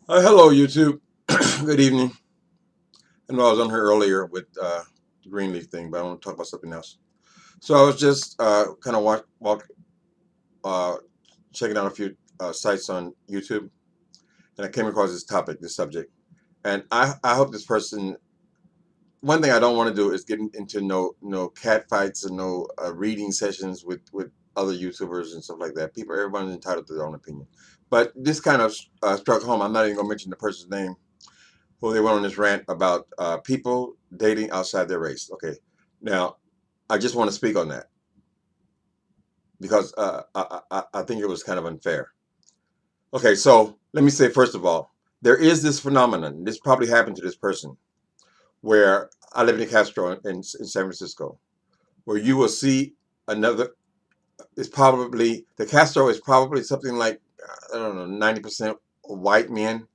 Hello, YouTube. Good evening. I know I was on here earlier with the Greenleaf thing, but I want to talk about something else. So I was just kind of uh, checking out a few sites on YouTube, and I came across this topic, this subject. And I hope this person. One thing I don't want to do is get into no cat fights and no reading sessions with other YouTubers and stuff like that. Everyone's entitled to their own opinion. But this kind of struck home. I'm not even gonna mention the person's name who they went on this rant about people dating outside their race. Okay, now I just want to speak on that because I think it was kind of unfair. Okay, so let me say first of all, there is this phenomenon. This probably happened to this person where I live in Castro in San Francisco, where you will see another. It's probably the Castro is probably something like I don't know 90% white men,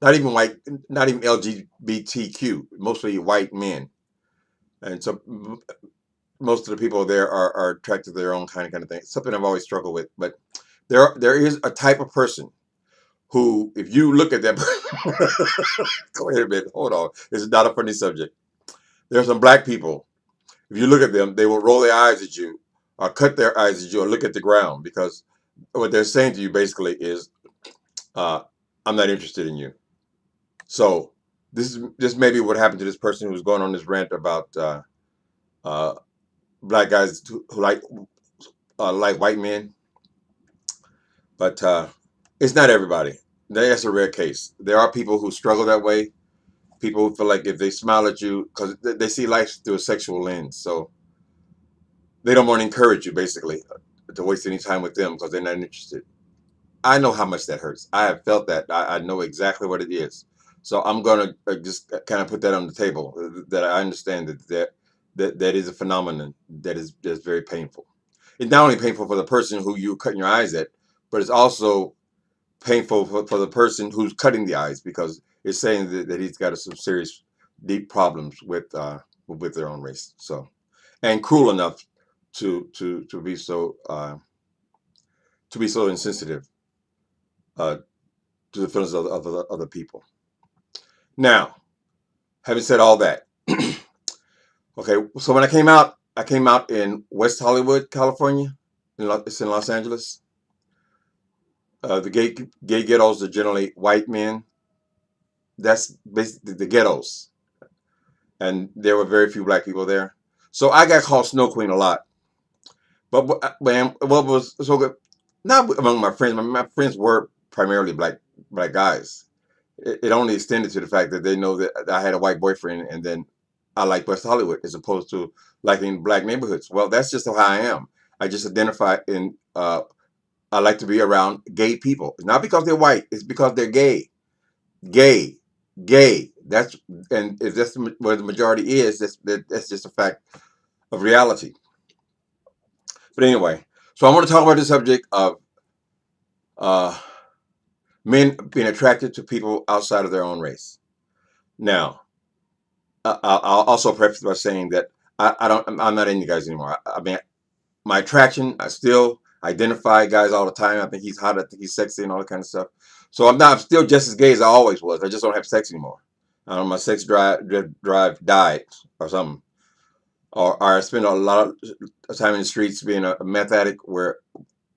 not even white, not even LGBTQ, mostly white men. And so most of the people there are attracted to their own kind of thing. Something I've always struggled with. But there is a type of person who, if you look at them, go ahead a minute, hold on. This is not a funny subject. There are some black people. If you look at them, they will roll their eyes at you, or cut their eyes at you, or look at the ground because what they're saying to you basically is, uh, "I'm not interested in you." So this may be what happened to this person who was going on this rant about uh, black guys who like white men. But it's not everybody. That's a rare case. There are people who struggle that way. People who feel like if they smile at you, because they see life through a sexual lens, so they don't want to encourage you, basically, to waste any time with them because they're not interested. I know how much that hurts. I have felt that. I know exactly what it is. So I'm gonna just kind of put that on the table. That I understand that is a phenomenon that's very painful. It's not only painful for the person who you're cutting your eyes at, but it's also painful for the person who's cutting the eyes because it's saying that he's got some serious, deep problems with their own race. So, and cruel enough to be so insensitive uh, to the feelings of other people. Now, having said all that, okay. So when I came out in West Hollywood, California. It's in Los Angeles. The gay ghettos are generally white men. That's basically the ghettos, and there were very few black people there. So I got called Snow Queen a lot. But what was so good? Not among my friends. My friends were primarily black guys. It only extended to the fact that they know that I had a white boyfriend, and then I like West Hollywood as opposed to liking black neighborhoods. Well, that's just how I am. I just identify in. I like to be around gay people, not because they're white. It's because they're gay. Gay, gay. That's and if that's where the majority is, that's just a fact of reality. But anyway, so I want to talk about the subject of uh, men being attracted to people outside of their own race. Now, I'll also preface by saying that I don't. I'm not into guys anymore. I mean, my attraction. I still identify guys all the time. I think he's hot. I think he's sexy and all that kind of stuff. So I'm not. I'm still just as gay as I always was. I just don't have sex anymore. My sex drive died or something. Or I spent a lot of time in the streets being a meth addict where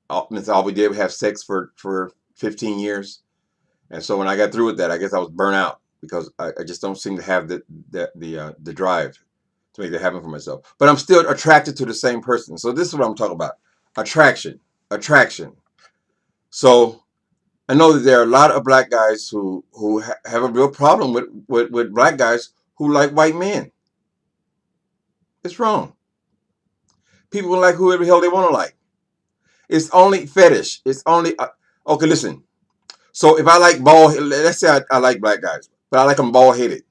all we did was have sex for 15 years. And so when I got through with that, I guess I was burnt out because I just don't seem to have the drive to make that happen for myself. But I'm still attracted to the same person. So this is what I'm talking about. Attraction. Attraction. So I know that there are a lot of black guys who have a real problem with black guys who like white men. It's wrong. People can like whoever the hell they want to like. It's only fetish. It's only okay. Listen. So if I like let's say I like black guys, but I like them bald headed.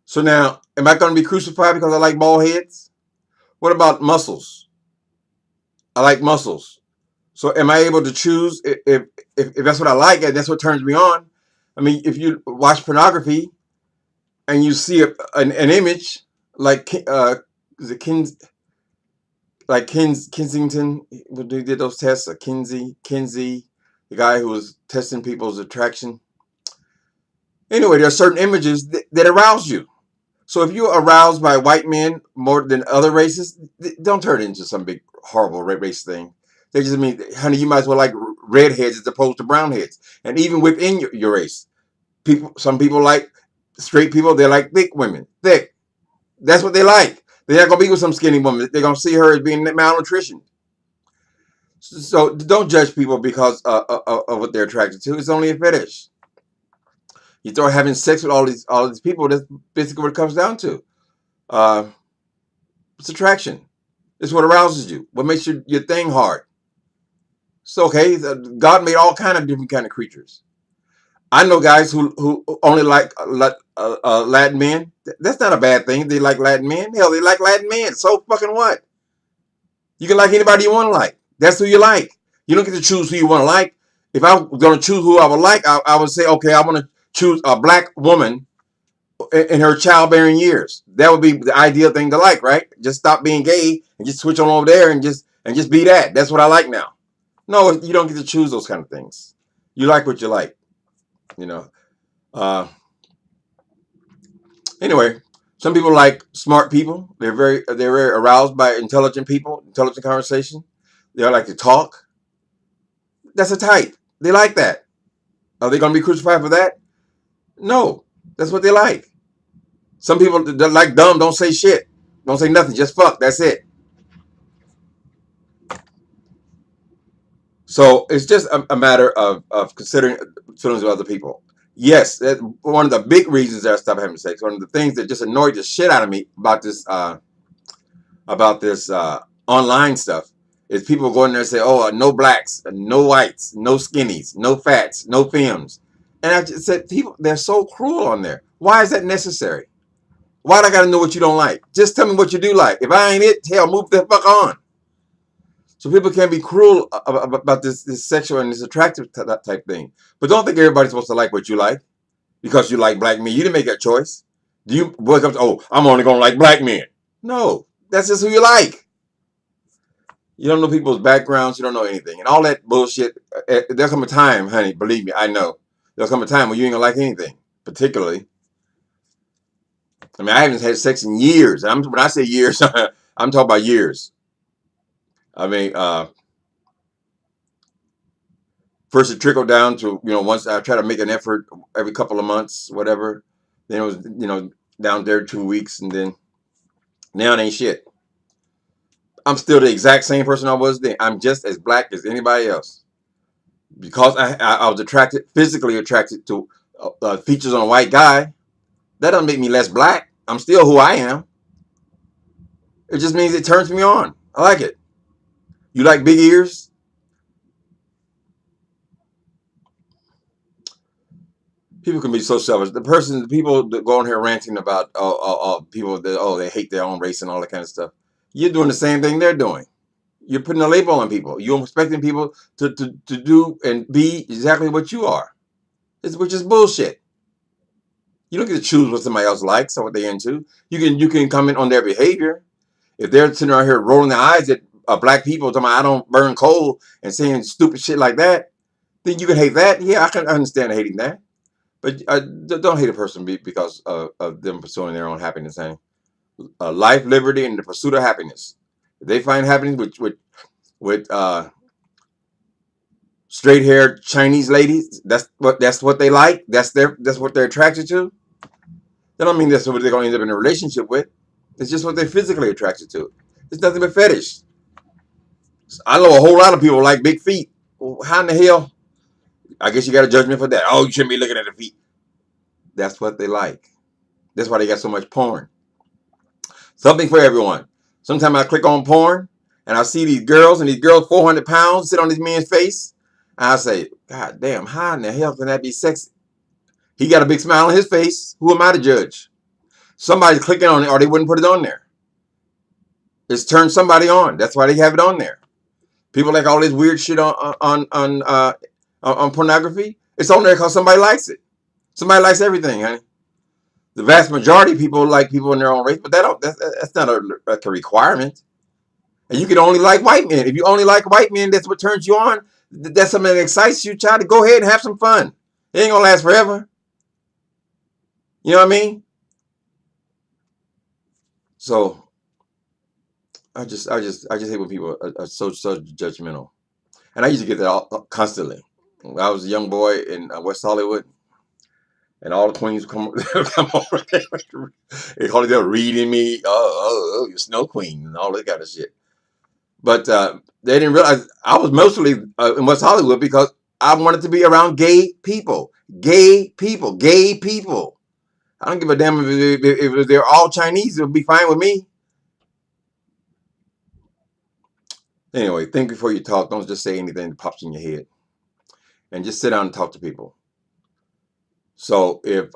So now, am I going to be crucified because I like bald heads? What about muscles? I like muscles. So am I able to choose if that's what I like and that's what turns me on? I mean, if you watch pornography and you see an image like is it Kensington, who did those tests, or Kinsey, the guy who was testing people's attraction. Anyway, there are certain images that arouse you. So if you're aroused by white men more than other races, don't turn it into some big horrible race thing. They just mean, honey, you might as well like redheads as opposed to brownheads. And even within your race, some people like straight people. They like thick women, thick. That's what they like. They're not gonna be with some skinny woman. They're gonna see her as being malnutrition. So don't judge people because of what they're attracted to. It's only a fetish. You start having sex with all these people. That's basically what it comes down to. Uh, it's attraction. It's what arouses you. What makes your thing hard. It's okay. God made all kind of different kind of creatures. I know guys who only like Latin men. That's not a bad thing. They like Latin men. Hell, they like Latin men. So fucking what? You can like anybody you want to like. That's who you like. You don't get to choose who you want to like. If I'm going to choose who I would like, I would say, okay, I want to choose a black woman in her childbearing years. That would be the ideal thing to like, right? Just stop being gay and just switch on over there and just be that. That's what I like now. No, you don't get to choose those kind of things. You like what you like, you know. Anyway, some people like smart people. They're very aroused by intelligent people, intelligent conversation. They like to talk. That's a type. They like that. Are they going to be crucified for that? No, that's what they like. Some people that like dumb don't say shit. Don't say nothing. Just fuck. That's it. So it's just a matter of considering feelings of other people. Yes, one of the big reasons that I stopped having sex. One of the things that just annoyed the shit out of me about this online stuff is people go in there and say, "Oh, no blacks, no whites, no skinnies, no fats, no femmes," and I just said, people, they're so cruel on there. Why is that necessary? Why do I got to know what you don't like? Just tell me what you do like. If I ain't it, hell, move the fuck on. So people can be cruel about this sexual and this attractive type thing. But don't think everybody's supposed to like what you like because you like black men. You didn't make that choice. Do you wake up to, oh, I'm only going to like black men? No, that's just who you like. You don't know people's backgrounds. You don't know anything. And all that bullshit, there'll come a time, honey, believe me, I know. There'll come a time when you ain't going to like anything, particularly. I mean, I haven't had sex in years. When I say years, I'm talking about years. I mean, first it trickled down to, once I try to make an effort every couple of months, whatever. Then it was, down there 2 weeks, and then now it ain't shit. I'm still the exact same person I was then. I'm just as black as anybody else. Because I was physically attracted to features on a white guy, that doesn't make me less black. I'm still who I am. It just means it turns me on. I like it. You like big ears? People can be so selfish. The people that go on here ranting about people that they hate their own race and all that kind of stuff. You're doing the same thing they're doing. You're putting a label on people. You're expecting people to do and be exactly what you are, which is bullshit. You don't get to choose what somebody else likes or what they're into. You can comment on their behavior. If they're sitting around here rolling their eyes at black people talking about I don't burn coal and saying stupid shit like that, then you can hate that. Yeah, I can understand hating that. But don't hate a person because of them pursuing their own happiness. Life, liberty, and the pursuit of happiness. If they find happiness with straight-haired Chinese ladies, that's what they like. That's what they're attracted to. That don't mean that's what they're going to end up in a relationship with. It's just what they're physically attracted to. It's nothing but fetish. I know a whole lot of people like big feet. How in the hell? I guess you got a judgment for that. Oh, you shouldn't be looking at the feet. That's what they like. That's why they got so much porn. Something for everyone. Sometimes I click on porn and I see these girls 400 pounds sit on this man's face. And I say, God damn, how in the hell can that be sexy? He got a big smile on his face. Who am I to judge? Somebody's clicking on it or they wouldn't put it on there. It's turned somebody on. That's why they have it on there. People like all this weird shit on pornography. It's on there because somebody likes it. Somebody likes everything, honey. The vast majority of people like people in their own race, but that's not a requirement. And you can only like white men. If you only like white men, that's what turns you on. That's something that excites you. Try to go ahead and have some fun. It ain't gonna last forever. You know what I mean? So I just hate when people are so judgmental. And I used to get that constantly. When I was a young boy in West Hollywood, and all the queens come come over there. They were reading me, you Snow Queen, and all that kind of shit. But they didn't realize I was mostly in West Hollywood because I wanted to be around gay people, gay people, gay people. I don't give a damn if they're all Chinese. It would be fine with me. Anyway, think before you talk. Don't just say anything that pops in your head, and just sit down and talk to people. So if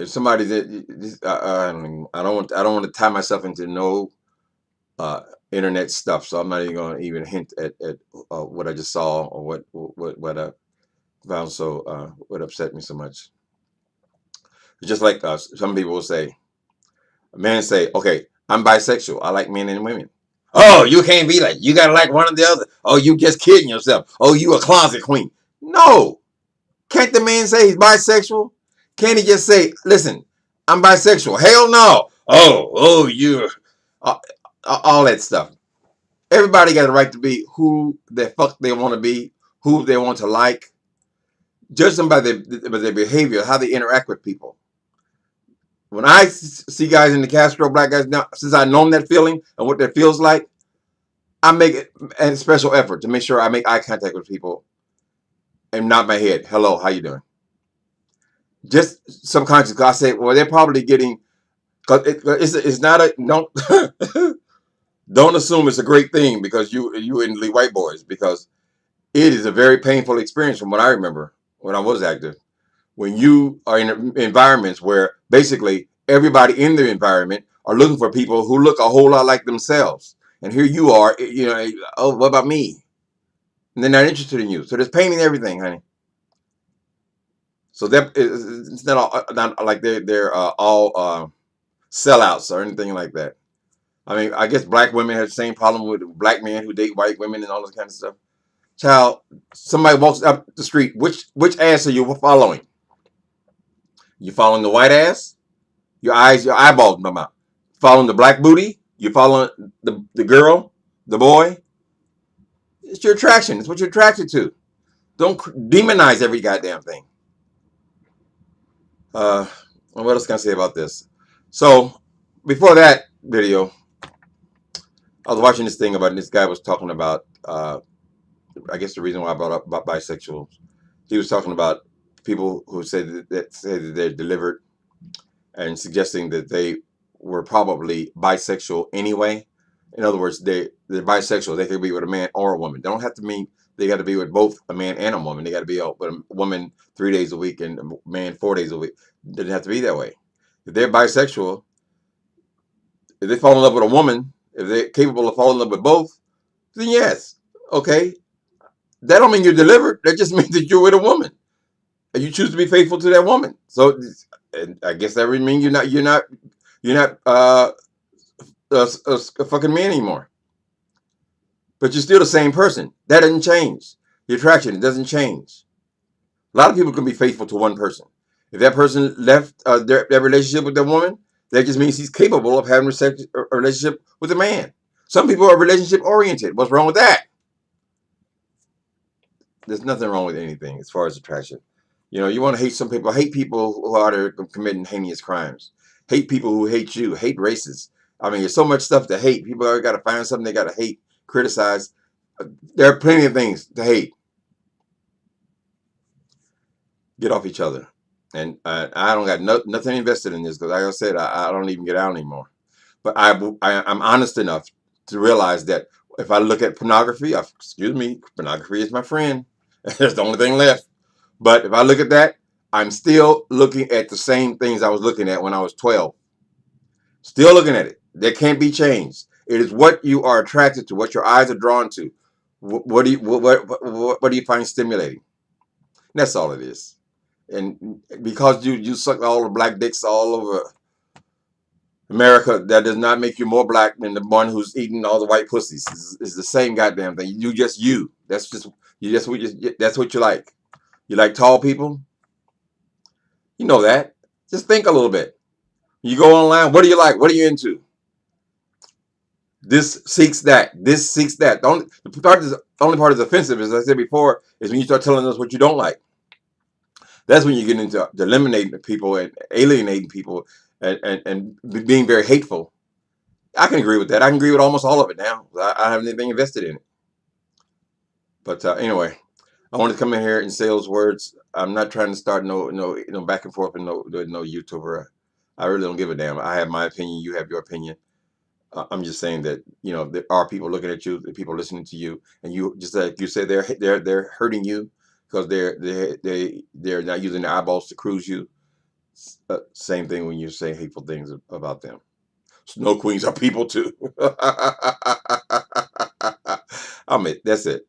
somebody did, I don't want to tie myself into no uh, internet stuff. So I'm not even going to even hint at what I just saw or what I found what upset me so much. Just like some people will say, a man say, okay, I'm bisexual. I like men and women. Oh, you can't be like, you gotta like one or the other. Oh, you just kidding yourself. Oh, you a closet queen. No. Can't the man say he's bisexual? Can't he just say, listen, I'm bisexual? Hell no. Oh, you're uh, all that stuff. Everybody got the right to be who the fuck they want to be, who they want to like. Judge them by their behavior, how they interact with people. When I see guys in the Castro, black guys now, since I've known that feeling and what that feels like, I make it a special effort to make sure I make eye contact with people and nod my head. Hello, how you doing? Just subconscious. I say, well, they're probably getting. Cause it's not a don't assume it's a great thing because you and the white boys, because it is a very painful experience from what I remember when I was active. When you are in environments where basically everybody in the environment are looking for people who look a whole lot like themselves, and here you are, oh, what about me? And they're not interested in you. So there's pain in everything, honey. So that it's not like they're all sellouts or anything like that. I mean, I guess black women have the same problem with black men who date white women and all this kind of stuff. Child, somebody walks up the street. Which ass are you following? You following the white ass? Your eyeballs come out. Following the black booty? You following the girl, the boy? It's your attraction. It's what you're attracted to. Don't demonize every goddamn thing. What else can I say about this? So before that video, I was watching this thing about this guy was talking about. I guess the reason why I brought up about bisexuals, he was talking about people who say that they're delivered and suggesting that they were probably bisexual anyway. In other words, they're bisexual. They could be with a man or a woman. They don't have to mean they got to be with both a man and a woman. They got to be with a woman 3 days a week and a man 4 days a week. It doesn't have to be that way. If they're bisexual, if they fall in love with a woman, if they're capable of falling in love with both, then yes, okay. That don't mean you're delivered. That just means that you're with a woman and you choose to be faithful to that woman. So, and I guess that would mean you're not a fucking man anymore. But you're still the same person. That doesn't change. The attraction, it doesn't change. A lot of people can be faithful to one person. If that person left their relationship with that woman, that just means he's capable of having a relationship with a man. Some people are relationship oriented. What's wrong with that? There's nothing wrong with anything as far as attraction. You know, you want to hate some people. Hate people who are committing heinous crimes. Hate people who hate you. Hate races. I mean, there's so much stuff to hate. People are got to find something they got to hate, criticize. There are plenty of things to hate. Get off each other. And I don't got nothing invested in this because, like I said, I don't even get out anymore. But I'm honest enough to realize that if I look at pornography, pornography is my friend. That's the only thing left. But if I look at that, I'm still looking at the same things I was looking at when I was 12. Still looking at it. That can't be changed. It is what you are attracted to, what your eyes are drawn to. What do you find stimulating? That's all it is. And because you suck all the black dicks all over America, that does not make you more black than the one who's eating all the white pussies. It's the same goddamn thing. You just you. That's what you like. You like tall people? You know that. Just think a little bit. You go online. What do you like? What are you into? This seeks that. This seeks that. The only part that's offensive, as I said before, is when you start telling us what you don't like. That's when you get into eliminating people and alienating people and being very hateful. I can agree with that. I can agree with almost all of it now. I haven't anything invested in it. But anyway, I want to come in here and say those words. I'm not trying to start no back and forth and no YouTuber. I really don't give a damn. I have my opinion. You have your opinion. I'm just saying that there are people looking at you, people listening to you, and you just like you say they're hurting you because they're not using their eyeballs to cruise you. Same thing when you say hateful things about them. Snow queens are people too. I mean, that's it.